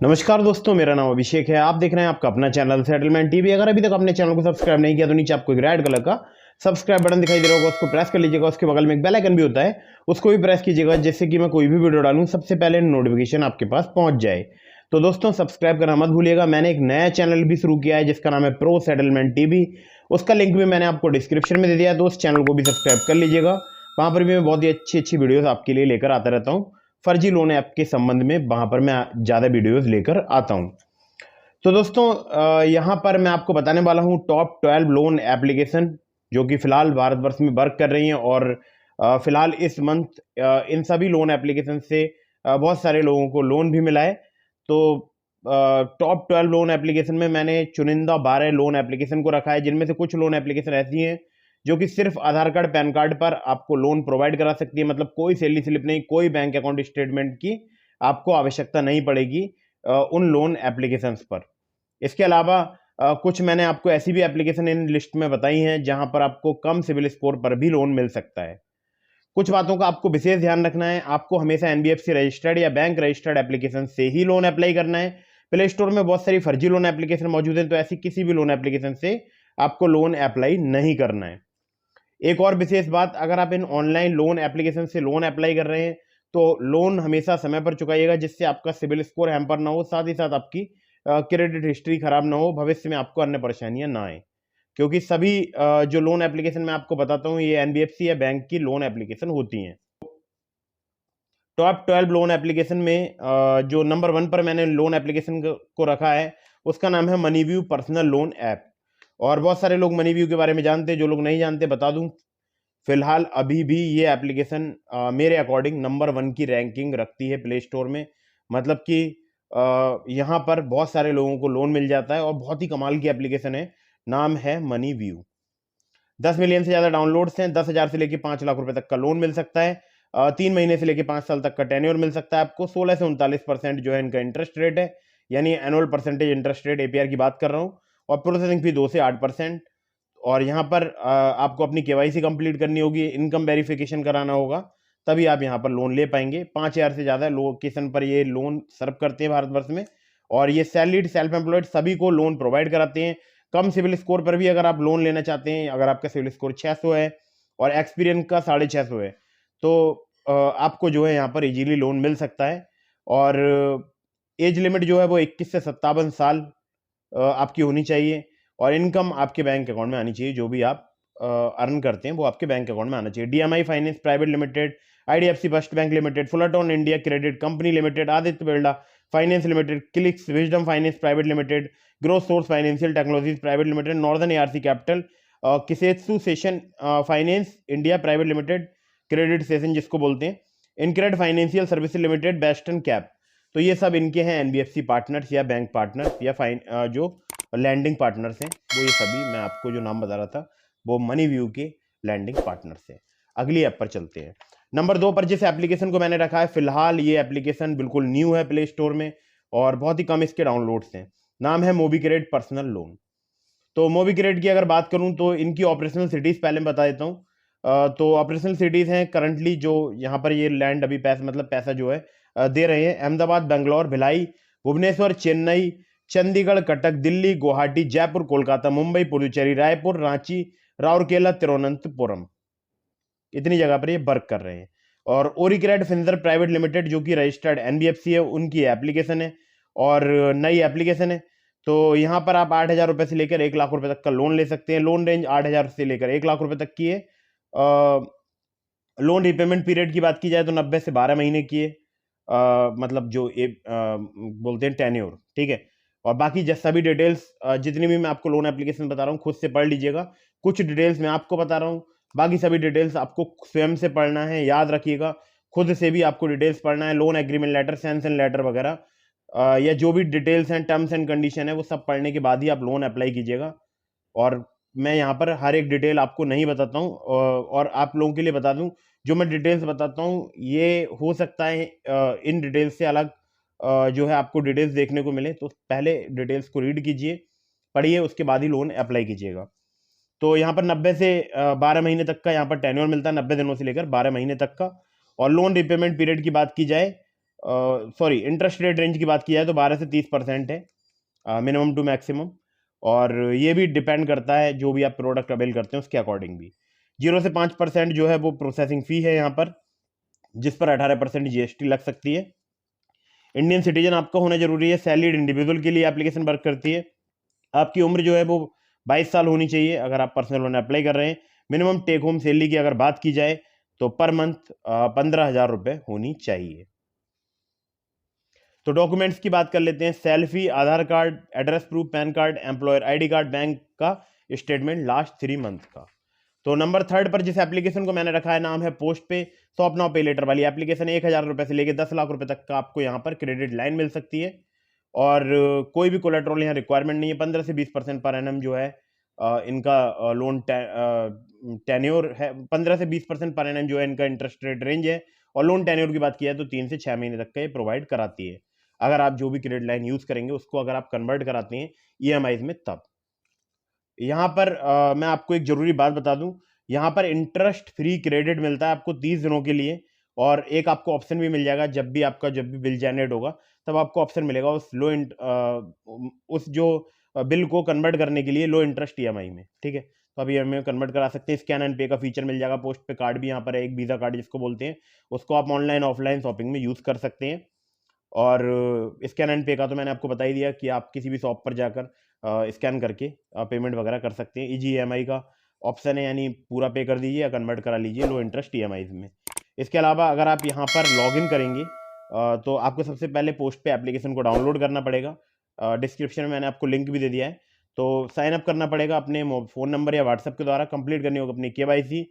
नमस्कार दोस्तों, मेरा नाम अभिषेक है। आप देख रहे हैं आपका अपना चैनल सेटलमेंट टीवी। अगर अभी तक आपने चैनल को सब्सक्राइब नहीं किया तो नीचे आपको एक रेड कलर का सब्सक्राइब बटन दिखाई दे रहा होगा, उसको प्रेस कर लीजिएगा। उसके बगल में एक बेल आइकन भी होता है, उसको भी प्रेस कीजिएगा, जिससे कि मैं कोई भी वीडियो डालूं सबसे पहले नोटिफिकेशन आपके पास पहुंच जाए। तो दोस्तों, सब्सक्राइब करना मत भूलिएगा। मैंने एक नया चैनल भी शुरू किया है जिसका नाम है प्रो सेटलमेंट टीवी। उसका लिंक भी मैंने आपको डिस्क्रिप्शन में दे दिया है, तो उस चैनल को भी सब्सक्राइब कर लीजिएगा। वहां पर भी मैं बहुत ही अच्छी अच्छी वीडियोस आपके लिए लेकर आता रहता हूँ। फर्जी लोन ऐप के संबंध में वहां पर मैं ज़्यादा वीडियोस लेकर आता हूँ। तो दोस्तों, यहाँ पर मैं आपको बताने वाला हूँ टॉप 12 लोन एप्लीकेशन जो कि फ़िलहाल भारतवर्ष में वर्क कर रही हैं। और फ़िलहाल इस मंथ इन सभी लोन एप्लीकेशन से बहुत सारे लोगों को लोन भी मिला है। तो टॉप 12 लोन एप्लीकेशन में मैंने चुनिंदा 12 लोन एप्लीकेशन को रखा है, जिनमें से कुछ लोन एप्लीकेशन ऐसी हैं जो कि सिर्फ आधार कार्ड पैन कार्ड पर आपको लोन प्रोवाइड करा सकती है। मतलब कोई सैलरी स्लिप नहीं, कोई बैंक अकाउंट स्टेटमेंट की आपको आवश्यकता नहीं पड़ेगी उन लोन एप्लीकेशंस पर। इसके अलावा कुछ मैंने आपको ऐसी भी एप्लीकेशन इन लिस्ट में बताई हैं जहां पर आपको कम सिविल स्कोर पर भी लोन मिल सकता है। कुछ बातों का आपको विशेष ध्यान रखना है। आपको हमेशा एनबीएफसी रजिस्टर्ड या बैंक रजिस्टर्ड एप्लीकेशन से ही लोन अप्लाई करना है। प्ले स्टोर में बहुत सारी फर्जी लोन एप्लीकेशन मौजूद हैं, तो ऐसी किसी भी लोन एप्लीकेशन से आपको लोन अप्लाई नहीं करना है। एक और विशेष बात, अगर आप इन ऑनलाइन लोन एप्लीकेशन से लोन अप्लाई कर रहे हैं तो लोन हमेशा समय पर चुकाइएगा, जिससे आपका सिबिल स्कोर हैम्पर ना हो, साथ ही साथ आपकी क्रेडिट हिस्ट्री खराब ना हो, भविष्य में आपको अन्य परेशानियां ना आए। क्योंकि सभी जो लोन एप्लीकेशन मैं आपको बताता हूँ ये एनबीएफसी या बैंक की लोन एप्लीकेशन होती हैं। टॉप 12 लोन एप्लीकेशन में जो नंबर 1 पर मैंने लोन एप्लीकेशन को रखा है उसका नाम है मनीव्यू पर्सनल लोन ऐप। और बहुत सारे लोग मनीव्यू के बारे में जानते हैं, जो लोग नहीं जानते बता दूं, फिलहाल अभी भी ये एप्लीकेशन मेरे अकॉर्डिंग नंबर 1 की रैंकिंग रखती है प्ले स्टोर में। मतलब कि यहाँ पर बहुत सारे लोगों को लोन मिल जाता है और बहुत ही कमाल की एप्लीकेशन है। नाम है मनी व्यू। 10 मिलियन से ज़्यादा डाउनलोड्स हैं। 10,000 से लेकर 5 लाख रुपए तक का लोन मिल सकता है। 3 महीने से लेकर 5 साल तक का टेन्योर मिल सकता है आपको। 16 से 39% जो है इनका इंटरेस्ट रेट है, यानी annual percentage interest rate APR की बात कर रहा हूँ। और प्रोसेसिंग फी 2 से 8%। और यहाँ पर आपको अपनी केवाईसी कंप्लीट करनी होगी, इनकम वेरिफिकेशन कराना होगा, तभी आप यहाँ पर लोन ले पाएंगे। 5,000 से ज़्यादा लोकेशन पर ये लोन सर्व करते हैं भारतवर्ष में। और ये सैलरीड सेल्फ एम्प्लॉयड सभी को लोन प्रोवाइड कराते हैं। कम सिविल स्कोर पर भी अगर आप लोन लेना चाहते हैं, अगर आपका सिविल स्कोर 600 है और एक्सपीरियंस का 650 है, तो आपको जो है यहाँ पर इजीली लोन मिल सकता है। और एज लिमिट जो है वो 21 से 57 साल आपकी होनी चाहिए। और इनकम आपके बैंक अकाउंट में आनी चाहिए, जो भी आप अर्न करते हैं वो आपके बैंक अकाउंट में आना चाहिए। DMI finance private limited, IDFC first bank limited, Fullerton India credit company limited, Aditya Birla finance limited, Clix wisdom finance private limited, growth source financial technologies private limited, northern ARC capital, Kisetsu Saison finance India private limited, credit Saison जिसको बोलते हैं, InCred financial services limited, Beston cap. तो ये सब इनके हैं NBFC partners या bank partners या जो लैंडिंग पार्टनर्स हैं। वो ये सभी मैं आपको जो नाम बता रहा था वो मनी व्यू के लैंडिंग पार्टनर्स हैं। अगली ऐप पर चलते हैं। नंबर 2 पर जिस एप्लीकेशन को मैंने रखा है, फिलहाल ये एप्लीकेशन बिल्कुल न्यू है प्ले स्टोर में और बहुत ही कम इसके डाउनलोड्स हैं। नाम है मोबीक्रेडिट पर्सनल लोन। तो मोबीक्रेडिट की अगर बात करूं तो इनकी ऑपरेशनल सिटीज़ पहले मैं बता देता हूं। तो ऑपरेशनल सिटीज़ हैं करंटली जो यहाँ पर ये लैंड अभी पैसा मतलब पैसा जो है दे रहे हैं, अहमदाबाद, बेंगलोर, भिलाई, भुवनेश्वर, चेन्नई, चंडीगढ़, कटक, दिल्ली, गुवाहाटी, जयपुर, कोलकाता, मुंबई, पुडुचेरी, रायपुर, रांची, राउरकेला, तिरुवनंतपुरम, इतनी जगह पर ये वर्क कर रहे हैं। और ओरिक्रेड फिंजर प्राइवेट लिमिटेड जो कि रजिस्टर्ड एनबीएफसी है, उनकी एप्लीकेशन है और नई एप्लीकेशन है। तो यहाँ पर आप 8,000 रुपये से लेकर 1 लाख रुपए तक का लोन ले सकते हैं। लोन रेंज 8,000 से लेकर 1 लाख रुपए तक की है। लोन रिपेमेंट पीरियड की बात की जाए तो 90 से 12 महीने की है। मतलब जो बोलते हैं टेन्योर, ठीक है। और बाकी सभी डिटेल्स जितनी भी मैं आपको लोन एप्लीकेशन बता रहा हूँ खुद से पढ़ लीजिएगा। कुछ डिटेल्स मैं आपको बता रहा हूँ, बाकी सभी डिटेल्स आपको स्वयं से पढ़ना है, याद रखिएगा। खुद से भी आपको डिटेल्स पढ़ना है। Loan agreement letter, sanction letter वगैरह या जो भी डिटेल्स हैं, टर्म्स एंड कंडीशन है, वो सब पढ़ने के बाद ही आप लोन अप्लाई कीजिएगा। और मैं यहाँ पर हर एक डिटेल आपको नहीं बताता हूँ और आप लोगों के लिए बता दूँ, जो मैं डिटेल्स बताता हूँ ये हो सकता है इन डिटेल्स से अलग जो है आपको डिटेल्स देखने को मिले। तो पहले डिटेल्स को रीड कीजिए, पढ़िए, उसके बाद ही लोन अप्लाई कीजिएगा। तो यहाँ पर 90 से 12 महीने तक का यहाँ पर टेन्योर मिलता है, 90 दिनों से लेकर 12 महीने तक का। और लोन रिपेमेंट पीरियड की बात की जाए सॉरी, इंटरेस्ट रेट रेंज की बात की जाए तो 12 से 30% है मिनिमम टू मैक्सिमम, और ये भी डिपेंड करता है जो भी आप प्रोडक्ट अवेल करते हैं उसके अकॉर्डिंग भी। 0 से 5% जो है वो प्रोसेसिंग फ़ी है यहाँ पर, जिस पर 18% GST लग सकती है। इंडियन सिटीजन आपका होना जरूरी है। सैलरीड इंडिविजुअल के लिए एप्लीकेशन वर्क करती है। आपकी उम्र जो है वो 22 साल होनी चाहिए अगर आप पर्सनल लोन अप्लाई कर रहे हैं। मिनिमम टेक होम सैलरी की अगर बात की जाए तो पर मंथ 15,000 रुपये होनी चाहिए। तो डॉक्यूमेंट्स की बात कर लेते हैं। Selfie, Aadhaar card, address proof, pan card, employer ID card, bank का स्टेटमेंट लास्ट 3 मंथ का। तो नंबर 3 पर जिस एप्लीकेशन को मैंने रखा है नाम है पोस्ट पे। शॉप नाउ पे लेटर वाली एप्लीकेशन 1,000 रुपये से लेकर 10 लाख रुपए तक का आपको यहाँ पर क्रेडिट लाइन मिल सकती है, और कोई भी कोलेट्रल यहाँ रिक्वायरमेंट नहीं है। 15 से 20% पर एनम जो है इनका लोन टेन्योर है। 15 से 20% पर एनम जो है इनका इंटरेस्ट रेट रेंज है, और लोन टेन्योर की बात की जाए तो 3 से 6 महीने तक का ये प्रोवाइड कराती है। अगर आप जो भी क्रेडिट लाइन यूज करेंगे उसको अगर आप कन्वर्ट कराते हैं EMI में तब। यहाँ पर मैं आपको एक जरूरी बात बता दूं, यहाँ पर इंटरेस्ट फ्री क्रेडिट मिलता है आपको 30 दिनों के लिए, और एक आपको ऑप्शन भी मिल जाएगा जब भी बिल जनरेट होगा तब आपको ऑप्शन मिलेगा उस जो बिल को कन्वर्ट करने के लिए लो इंटरेस्ट EMI में। ठीक है, तो आप EMI में कन्वर्ट करा सकते हैं। स्कैन एंड पे का फीचर मिल जाएगा। पोस्ट पे कार्ड भी यहाँ पर है, एक वीज़ा कार्ड जिसको बोलते हैं, उसको आप ऑनलाइन ऑफलाइन शॉपिंग में यूज़ कर सकते हैं। और स्कैन एंड पे का तो मैंने आपको बता ही दिया कि आप किसी भी शॉप पर जाकर स्कैन करके पेमेंट वगैरह कर सकते हैं। इजी EMI का ऑप्शन है, यानी पूरा पे कर दीजिए या कन्वर्ट करा लीजिए लो इंटरेस्ट EMI में। इसके अलावा अगर आप यहाँ पर लॉगिन करेंगे तो आपको सबसे पहले पोस्ट पे एप्लीकेशन को डाउनलोड करना पड़ेगा। डिस्क्रिप्शन में मैंने आपको लिंक भी दे दिया है। तो साइन अप करना पड़ेगा अपने फ़ोन नंबर या व्हाट्सअप के द्वारा। कंप्लीट करनी होगी अपनी KYC,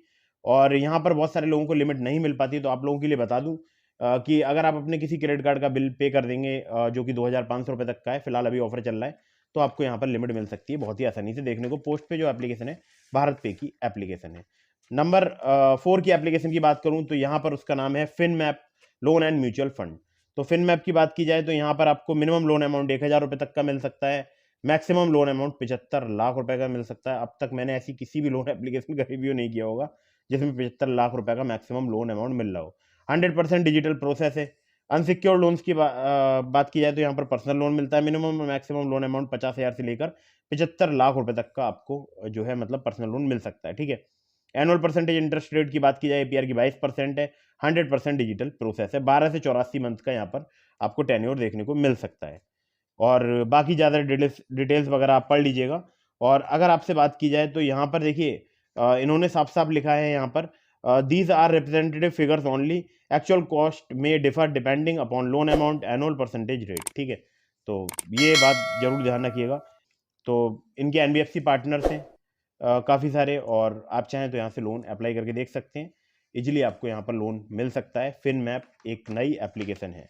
और यहाँ पर बहुत सारे लोगों को लिमिट नहीं मिल पाती, तो आप लोगों के लिए बता दूँ कि अगर आप अपने किसी क्रेडिट कार्ड का बिल पे कर देंगे जो कि 2,500 रुपये तक का है, फिलहाल अभी ऑफर चल रहा है, तो आपको यहाँ पर लिमिट मिल सकती है बहुत ही आसानी से। देखने को पोस्ट पे जो एप्लीकेशन है भारत पे की एप्लीकेशन है। नंबर 4 की एप्लीकेशन की बात करूँ तो यहाँ पर उसका नाम है फिनमैप लोन एंड म्यूचुअल फंड। तो फिनमैप की बात की जाए तो यहाँ पर आपको मिनिमम लोन अमाउंट 1,000 रुपये तक का मिल सकता है। मैक्सिमम लोन अमाउंट 75 लाख रुपए का मिल सकता है। अब तक मैंने ऐसी किसी भी लोन एप्लीकेशन का रिव्यू नहीं किया होगा जिसमें 75 लाख रुपए का मैक्सिमम लोन अमाउंट मिल रहा हो। 100% डिजिटल प्रोसेस है। अनसिक्योर्ड लोन्स की बात की जाए तो यहाँ पर पर्सनल लोन मिलता है। मिनिमम और मैक्सिमम लोन अमाउंट 50,000 से लेकर 75 लाख रुपए तक का आपको जो है मतलब पर्सनल लोन मिल सकता है। ठीक है, एनुअल परसेंटेज इंटरेस्ट रेट की बात की जाए APR की 22% है। 100% डिजिटल प्रोसेस है। 12 से 84 मंथ का यहाँ पर आपको टेन्योर देखने को मिल सकता है, और बाकी ज़्यादा डिटेल्स वगैरह आप पढ़ लीजिएगा। और अगर आपसे बात की जाए तो यहाँ पर देखिए इन्होंने साफ साफ लिखा है यहाँ पर these are representative figures only, actual cost में differ depending upon loan amount annual percentage rate. ठीक है, तो ये बात जरूर ध्यान रखिएगा। तो इनके NBFC पार्टनर्स हैं काफ़ी सारे, और आप चाहें तो यहाँ से लोन अप्लाई करके देख सकते हैं। इजीली आपको यहाँ पर लोन मिल सकता है। फिनमैप एक नई एप्लीकेशन है।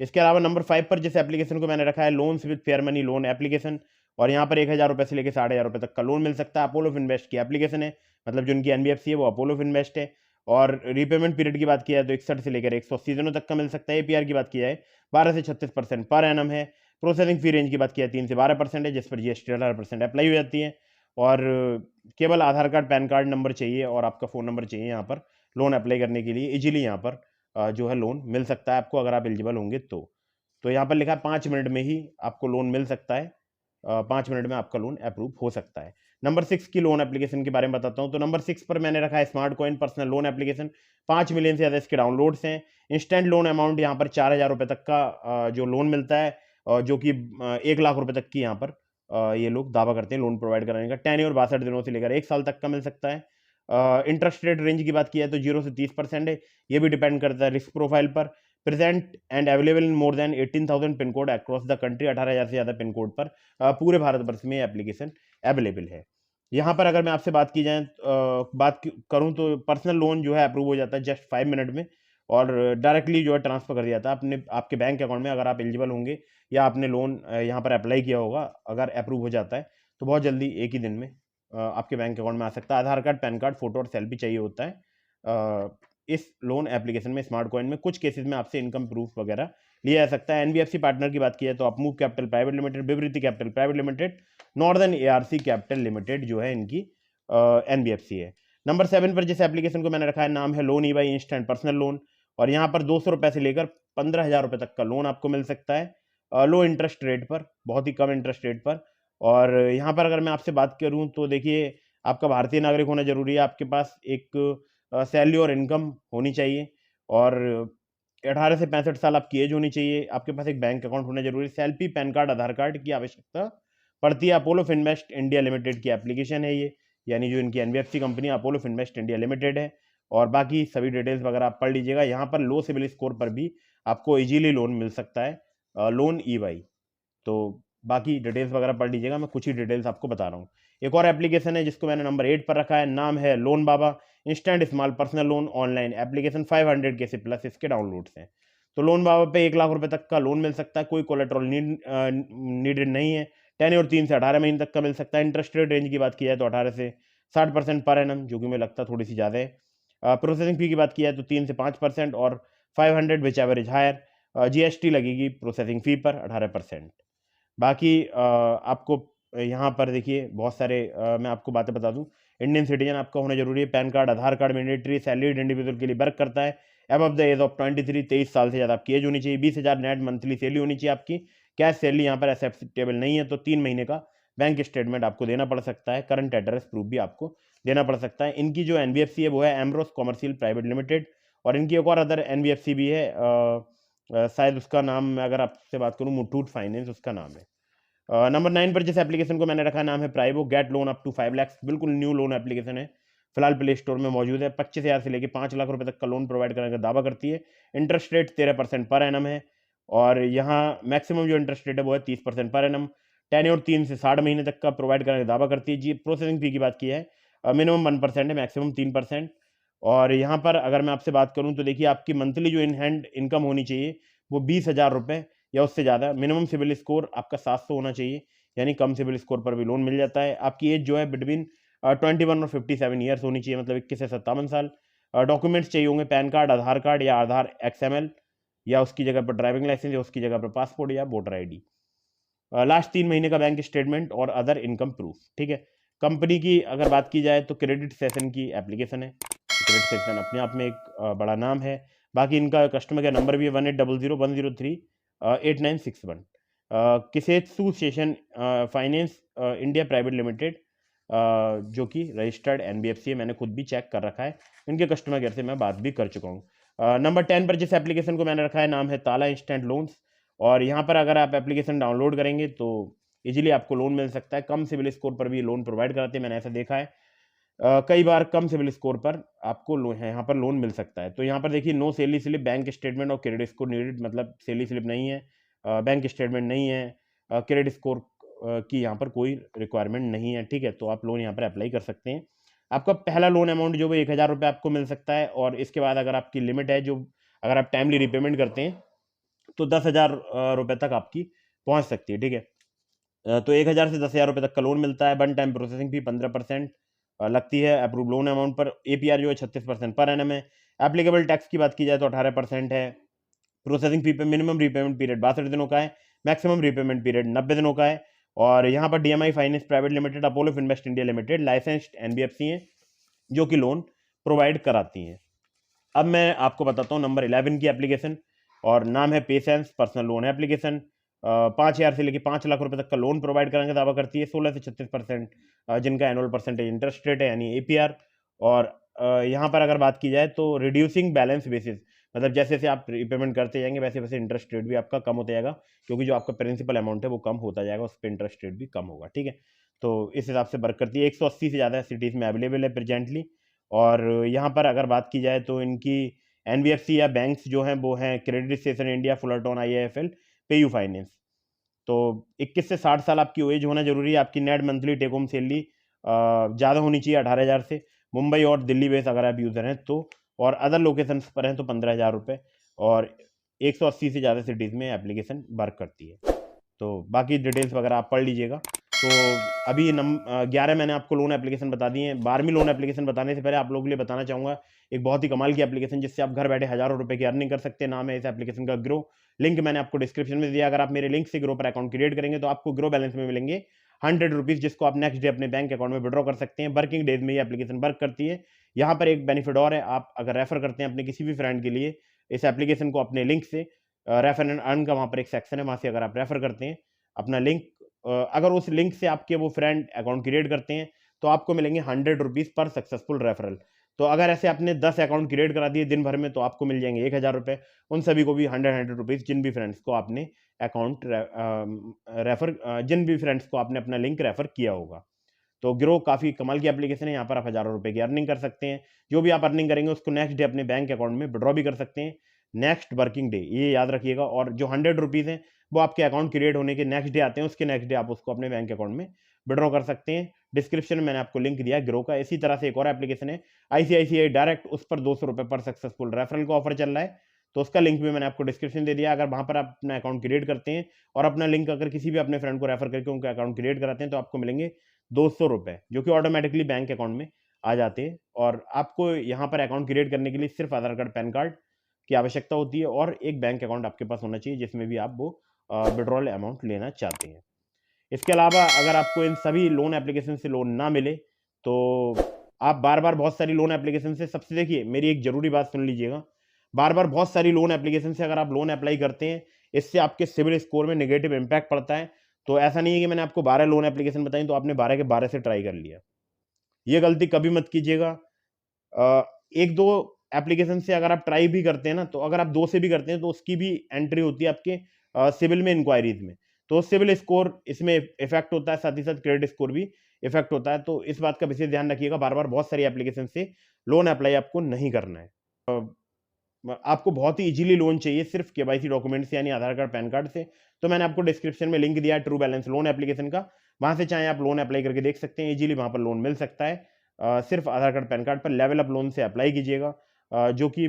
इसके अलावा नंबर 5 पर जिस एप्लीकेशन को मैंने रखा है loans with fair money loan application, और यहाँ पर 1,000 रुपये से लेकर 60,000 रुपये तक का लोन मिल सकता है। अपोलो फिनवेस्ट की एप्लीकेशन है, मतलब जो उनकी NBFC है वो अपोलो फिनवेस्ट है। और रीपेमेंट पीरियड की बात की जाए तो 61 से लेकर 180 दिनों तक का मिल सकता है। APR की बात की जाए 12 से 36% पर एनम है। प्रोसेसिंग फी रेंज की बात की जाए 3 से 12% है, जिस पर GST 18% अप्लाई हो जाती है। और केवल आधार कार्ड, पैन कार्ड नंबर चाहिए और आपका फ़ोन नंबर चाहिए यहाँ पर लोन अप्लाई करने के लिए। इजीली यहाँ पर जो है लोन मिल सकता है आपको अगर आप एलिजिबल होंगे तो यहाँ पर लिखा है 5 मिनट में ही आपको लोन मिल सकता है। 5 मिनट में आपका लोन अप्रूव हो सकता है। नंबर 6 की लोन एप्लीकेशन के बारे में बताता हूँ। तो नंबर 6 पर मैंने रखा है smart coin personal loan application. 5 million से ज़्यादा इसके डाउनलोड्स हैं। इंस्टेंट लोन अमाउंट यहाँ पर 4,000 रुपये तक का जो लोन मिलता है, जो कि 1 लाख रुपये तक की यहाँ पर ये लोग दावा करते हैं लोन प्रोवाइड कराने का। टेन्योर 62 दिनों से लेकर 1 साल तक का मिल सकता है। इंटरेस्ट रेट रेंज की बात की जाए तो 0 से 30% है। ये भी डिपेंड करता है रिस्क प्रोफाइल पर। Present and available in more than 18,000 pin code across the country. 18,000 से ज़्यादा पिन कोड पर पूरे भारतवर्ष में एप्लीकेशन अवेलेबल है। यहाँ पर अगर मैं आपसे बात की जाए करूँ तो पर्सनल लोन जो है अप्रूव हो जाता है जस्ट 5 मिनट में, और डायरेक्टली जो है ट्रांसफर कर दिया जाता है आपके बैंक अकाउंट में। अगर आप एलिजिबल होंगे या आपने लोन यहाँ पर अप्लाई किया होगा, अगर अप्रूव हो जाता है तो बहुत जल्दी एक ही दिन में आपके बैंक अकाउंट में आ सकता है। आधार कार्ड, पैन कार्ड, फोटो और सेल्फी चाहिए होता है। इस लोन एप्लीकेशन में स्मार्ट कॉइन में कुछ केसेस में आपसे इनकम प्रूफ वगैरह लिया जा सकता है। NBFC पार्टनर की बात की जाए तो Upmove capital private limited, Vivriti capital private limited, northern ARC capital limited जो है इनकी NBFC है। नंबर 7 पर जिस एप्लीकेशन को मैंने रखा है नाम है loan EY instant personal loan, और यहाँ पर 200 रुपये से लेकर 15,000 रुपये तक का लोन आपको मिल सकता है लो इंटरेस्ट रेट पर, बहुत ही कम इंटरेस्ट रेट पर। और यहाँ पर अगर मैं आपसे बात करूँ तो देखिए, आपका भारतीय नागरिक होना जरूरी है, आपके पास एक सैलरी और इनकम होनी चाहिए, और 18 से 65 साल आपकी एज होनी चाहिए, आपके पास एक बैंक अकाउंट होना जरूरी है, सेल्फी पैन कार्ड आधार कार्ड की आवश्यकता पड़ती है। अपोलो फिनवेस्ट इंडिया लिमिटेड की एप्लीकेशन है ये, यानी जो इनकी NBFC company Apollo Finvest India limited है। और बाकी सभी डिटेल्स वगैरह आप पढ़ लीजिएगा। यहाँ पर लो सिविल स्कोर पर भी आपको इजीली लोन मिल सकता है, लोन ईवाई। तो बाकी डिटेल्स वगैरह पढ़ लीजिएगा, मैं कुछ ही डिटेल्स आपको बता रहा हूँ। एक और एप्लीकेशन है जिसको मैंने नंबर 8 पर रखा है, नाम है Loan Baba instant small personal loan online application, 500 के से प्लस इसके डाउनलोड्स हैं। तो लोन बाबा पे 1 लाख रुपए तक का लोन मिल सकता है, कोई कोलेट्रल नीडेड नहीं है। टेन्योर 3 से 18 महीने तक का मिल सकता है। इंटरेस्ट रेट रेंज की बात की जाए तो 18 से 60% पर एनम, जो कि मुझे लगता है थोड़ी सी ज़्यादा है। प्रोसेसिंग फी की बात की जाए तो 3 से 5% और 500 विच एवरेज हायर। जीएसटी लगेगी प्रोसेसिंग फी पर 18%। बाकी आपको यहाँ पर देखिए बहुत सारे मैं आपको बातें बता दूं। इंडियन सिटीजन आपका होना जरूरी है, पैन कार्ड आधार कार्ड मैंडेटरी, सैलरीड इंडिविजुअल के लिए वर्क करता है, अबव द एज ऑफ 23, 23 साल से ज़्यादा आपकी एज होनी चाहिए, 20,000 नेट मंथली सैलरी होनी चाहिए आपकी। कैश सैलरी यहाँ पर एक्सेप्टेबल नहीं है, तो 3 महीने का बैंक स्टेटमेंट आपको देना पड़ सकता है, करंट एड्रेस प्रूफ भी आपको देना पड़ सकता है। इनकी जो एनबीएफसी है वो है एमरोस कॉमर्शियल प्राइवेट लिमिटेड, और इनकी एक और अदर एनबीएफसी भी है, शायद उसका नाम मैं अगर आपसे बात करूँ मुथूट फाइनेंस उसका नाम है। नंबर 9 पर जिस एप्लीकेशन को मैंने रखा नाम है Privo get loan up to 5 lakh, बिल्कुल न्यू लोन एप्लीकेशन है, फिलहाल प्ले स्टोर में मौजूद है। 25,000 से लेकर 5 लाख रुपए तक का लोन प्रोवाइड करने का दावा करती है। इंटरेस्ट रेट 13% पर एनम है, और यहाँ मैक्सिमम जो इंटरेस्ट रेट है वो है 30% पर एनम। टेन्योर 3 से 60 महीने तक का प्रोवाइड करने का दावा करती है। जी प्रोसेसिंग फी की बात की है, मिनिमम 1% है, मैक्सिमम 3%। और यहाँ पर अगर मैं आपसे बात करूँ तो देखिए, आपकी मंथली जो इन हैंड इनकम होनी चाहिए वो 20,000 रुपये या उससे ज़्यादा। मिनिमम सिविल स्कोर आपका 700 होना चाहिए, यानी कम सिविल स्कोर पर भी लोन मिल जाता है। आपकी एज जो है बिटवीन 21 और 57 ईयर्स होनी चाहिए, मतलब 21 से 57 साल। डॉक्यूमेंट्स चाहिए होंगे पैन कार्ड, आधार कार्ड या आधार XML, या उसकी जगह पर ड्राइविंग लाइसेंस, या उसकी जगह पर पासपोर्ट या वोटर ID। लास्ट 3 महीने का बैंक स्टेटमेंट और अदर इनकम प्रूफ, ठीक है। कंपनी की अगर बात की जाए तो क्रेडिट सेशन की एप्लीकेशन है, क्रेडिट सेशन अपने आप में एक बड़ा नाम है। बाकी इनका कस्टमर केयर नंबर भी है 1800-103-8961। Kisetsu Saison finance India private limited, जो कि रजिस्टर्ड एनबीएफसी है, मैंने खुद भी चेक कर रखा है, इनके कस्टमर केयर से मैं बात भी कर चुका हूँ। नंबर 10 पर जिस एप्लीकेशन को मैंने रखा है नाम है ताला इंस्टेंट लोन्स, और यहाँ पर अगर आप एप्लीकेशन डाउनलोड करेंगे तो इजीली आपको लोन मिल सकता है। कम सिविल स्कोर पर भी लोन प्रोवाइड कराते हैं, मैंने ऐसा देखा है। कई बार कम सिविल स्कोर पर आपको यहाँ पर लोन मिल सकता है। तो यहाँ पर देखिए, no salary slip, bank statement और क्रेडिट स्कोर नीडेड, मतलब सैलरी स्लिप नहीं है, बैंक स्टेटमेंट नहीं है, क्रेडिट स्कोर की यहाँ पर कोई रिक्वायरमेंट नहीं है, ठीक है। तो आप लोन यहाँ पर अप्लाई कर सकते हैं। आपका पहला लोन अमाउंट जो वो 1,000 रुपये आपको मिल सकता है, और इसके बाद अगर आपकी लिमिट है जो, अगर आप टाइमली रिपेमेंट करते हैं तो 10,000 रुपये तक आपकी पहुँच सकती है, ठीक है। तो 1,000 से 10,000 रुपये तक का लोन मिलता है। वन टाइम प्रोसेसिंग फी 15% लगती है अप्रूव लोन अमाउंट पर। APR जो है 36% पर एनम है। एप्लीकेबल टैक्स की बात की जाए तो 18% है। प्रोसेसिंग फी पे मिनिमम रिपेमेंट पीरियड 62 दिनों का है, मैक्सिमम रिपेमेंट पीरियड 90 दिनों का है। और यहाँ पर DMI finance private limited, Apollo Finvest India limited licensed NBFC हैं जो कि लोन प्रोवाइड कराती हैं। अब मैं आपको बताता हूँ नंबर 11 की एप्लीकेशन, और नाम है पेशेंस पर्सनल लोन एप्लीकेशन। 5,000 से लेकर 5 लाख रुपए तक का लोन प्रोवाइड करने का दावा करती है। 16 से 36% जिनका एनुअल परसेंटेज इंटरेस्ट रेट है, यानी APR। और यहाँ पर अगर बात की जाए तो रिड्यूसिंग बैलेंस बेसिस, मतलब जैसे जैसे आप रिपेमेंट करते जाएंगे वैसे वैसे इंटरेस्ट रेट भी आपका कम होता जाएगा, क्योंकि जो आपका प्रिंसिपल अमाउंट है वो कम होता जाएगा, उस पर इंटरेस्ट रेट भी कम होगा, ठीक है। तो इस हिसाब से वर्क करती है। 180 से ज़्यादा सिटीज़ में अवेलेबल है प्रेजेंटली। और यहाँ पर अगर बात की जाए तो इनकी एनबीएफसी या बैंक्स जो हैं वो हैं credit station India, Fullerton, IIFL, PayU finance. तो 21 से 60 साल आपकी एज होना जरूरी है। आपकी net monthly take home salary ज़्यादा होनी चाहिए 18,000 से, मुंबई और दिल्ली बेस अगर आप यूज़र हैं तो, और अदर लोकेशंस पर हैं तो 15,000 रुपये, और 180 से ज़्यादा सिटीज़ में एप्लीकेशन वर्क करती है। तो बाकी डिटेल्स वगैरह आप पढ़ लीजिएगा। तो अभी 11 मैंने आपको लोन एप्लीकेशन बता दिए हैं। 12वीं लोन एप्लीकेशन बताने से पहले आप लोगों के लिए बताना चाहूँगा एक बहुत ही कमाल की एप्लीकेशन जिससे आप घर बैठे हज़ारों रुपए की अर्निंग कर सकते हैं। नाम है इस एप्लीकेशन का ग्रो। लिंक मैंने आपको डिस्क्रिप्शन में दिया। अगर आप मेरे लिंक से ग्रो पर अकाउंट क्रिएट करेंगे तो आपको ग्रो बैलेंस में मिलेंगे 100 रुपीज़, जिसको आप नेक्स्ट डे अपने बैंक अकाउंट में विड्रॉ कर सकते हैं। वर्किंग डेज में ये एप्लीकेशन वर्क करती है। यहाँ पर एक बेनिफिट और है, आप अगर रेफर करते हैं अपने किसी भी फ्रेंड के लिए इस एप्लीकेशन को अपने लिंक से रेफर एंड अर्न का वहाँ पर एक सेक्शन है, वहाँ से अगर आप रेफर करते हैं अपना लिंक, अगर उस लिंक से आपके वो फ्रेंड अकाउंट क्रिएट करते हैं तो आपको मिलेंगे 100 रुपीज़ पर सक्सेसफुल रेफरल। तो अगर ऐसे आपने 10 अकाउंट क्रिएट करा दिए दिन भर में तो आपको मिल जाएंगे 1000 रुपये। उन सभी को भी 100 रुपीज़, जिन भी फ्रेंड्स को आपने अकाउंट रेफर जिन भी फ्रेंड्स को आपने अपना लिंक रेफर किया होगा। तो ग्रो काफ़ी कमाल की एप्लीकेशन है, यहाँ पर आप हज़ारों रुपए की अर्निंग कर सकते हैं। जो भी आप अर्निंग करेंगे उसको नेक्स्ट डे अपने बैंक अकाउंट में विड्रॉ भी कर सकते हैं, नेक्स्ट वर्किंग डे, ये याद रखिएगा। और जो 100 रुपीज़ हैं वो आपके अकाउंट क्रिएट होने के नेक्स्ट डे आते हैं, उसके नेक्स्ट डे आप उसको अपने बैंक अकाउंट में विड्रॉ कर सकते हैं। डिस्क्रिप्शन में मैंने आपको लिंक दिया है ग्रो का। इसी तरह से एक और एप्लीकेशन है ICICI डायरेक्ट, उस पर 200 रुपये पर सक्सेसफुल रेफरल का ऑफर चल रहा है, तो उसका लिंक भी मैंने आपको डिस्क्रिप्शन दे दिया। अगर वहाँ पर आप अपना अकाउंट क्रिएट करते हैं और अपना लिंक अगर किसी भी अपने फ्रेंड को रेफर करके उनका अकाउंट क्रिएट कराते हैं तो आपको मिलेंगे 200 रुपये, जो कि ऑटोमेटिकली बैंक अकाउंट में आ जाते हैं। और आपको यहाँ पर अकाउंट क्रिएट करने के लिए सिर्फ आधार कार्ड, पैन कार्ड की आवश्यकता होती है और एक बैंक अकाउंट आपके पास होना चाहिए जिसमें भी आप वो विड्रॉल अमाउंट लेना चाहते हैं। इसके अलावा अगर आपको इन सभी लोन एप्लीकेशन से लोन ना मिले तो आप बार बार बहुत सारी लोन एप्लीकेशन से, सबसे देखिए मेरी एक जरूरी बात सुन लीजिएगा, बार बार बहुत सारी लोन एप्लीकेशन से अगर आप लोन अप्लाई करते हैं इससे आपके सिविल स्कोर में नेगेटिव इम्पैक्ट पड़ता है। तो ऐसा नहीं है कि मैंने आपको 12 लोन एप्लीकेशन बताई तो आपने 12 के 12 से ट्राई कर लिया, ये गलती कभी मत कीजिएगा। एक दो एप्लीकेशन से अगर आप ट्राई भी करते हैं ना, तो अगर आप 2 से भी करते हैं तो उसकी भी एंट्री होती है आपके सिविल में, इंक्वायरीज में, तो सिविल स्कोर इसमें इफेक्ट होता है, साथ ही साथ क्रेडिट स्कोर भी इफेक्ट होता है। तो इस बात का विशेष ध्यान रखिएगा, बार बार बहुत सारी एप्लीकेशन से लोन अप्लाई आपको नहीं करना है। आपको बहुत ही इजीली लोन चाहिए सिर्फ केवाईसी डॉक्यूमेंट्स यानी आधार कार्ड, पैन कार्ड से, तो मैंने आपको डिस्क्रिप्शन में लिंक दिया है ट्रू बैलेंस लोन एप्लीकेशन का, वहां से चाहे आप लोन अप्लाई करके देख सकते हैं, इजीली वहां पर लोन मिल सकता है। सिर्फ आधार कार्ड, पैन कार्ड पर लेवल अप लोन से अप्लाई कीजिएगा, जो कि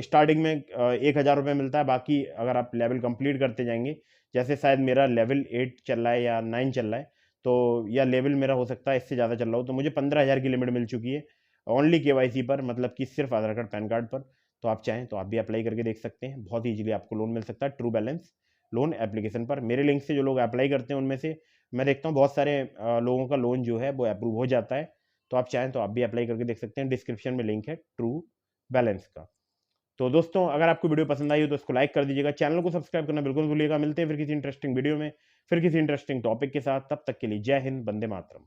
स्टार्टिंग में 1000 रुपये मिलता है। बाकी अगर आप लेवल कंप्लीट करते जाएंगे, जैसे शायद मेरा लेवल 8 चल रहा है या 9 चल रहा है, तो या लेवल मेरा हो सकता है इससे ज़्यादा चल रहा हो, तो मुझे 15,000 की लिमिट मिल चुकी है ओनली केवाईसी पर, मतलब कि सिर्फ आधार कार्ड, पैन कार्ड पर। तो आप चाहें तो आप भी अप्लाई करके देख सकते हैं, बहुत ही इजीली आपको लोन मिल सकता है ट्रू बैलेंस लोन एप्लीकेशन पर। मेरे लिंक से जो लोग अप्लाई करते हैं उनमें से मैं देखता हूँ बहुत सारे लोगों का लोन जो है वो अप्रूव हो जाता है। तो आप चाहें तो आप भी अप्लाई करके देख सकते हैं, डिस्क्रिप्शन में लिंक है ट्रू बैलेंस का। तो दोस्तों अगर आपको वीडियो पसंद आई हो तो इसको लाइक कर दीजिएगा, चैनल को सब्सक्राइब करना बिल्कुल भूलिएगा। मिलते हैं फिर किसी इंटरेस्टिंग वीडियो में, फिर किसी इंटरेस्टिंग टॉपिक के साथ, तब तक के लिए जय हिंद, वंदे मातरम।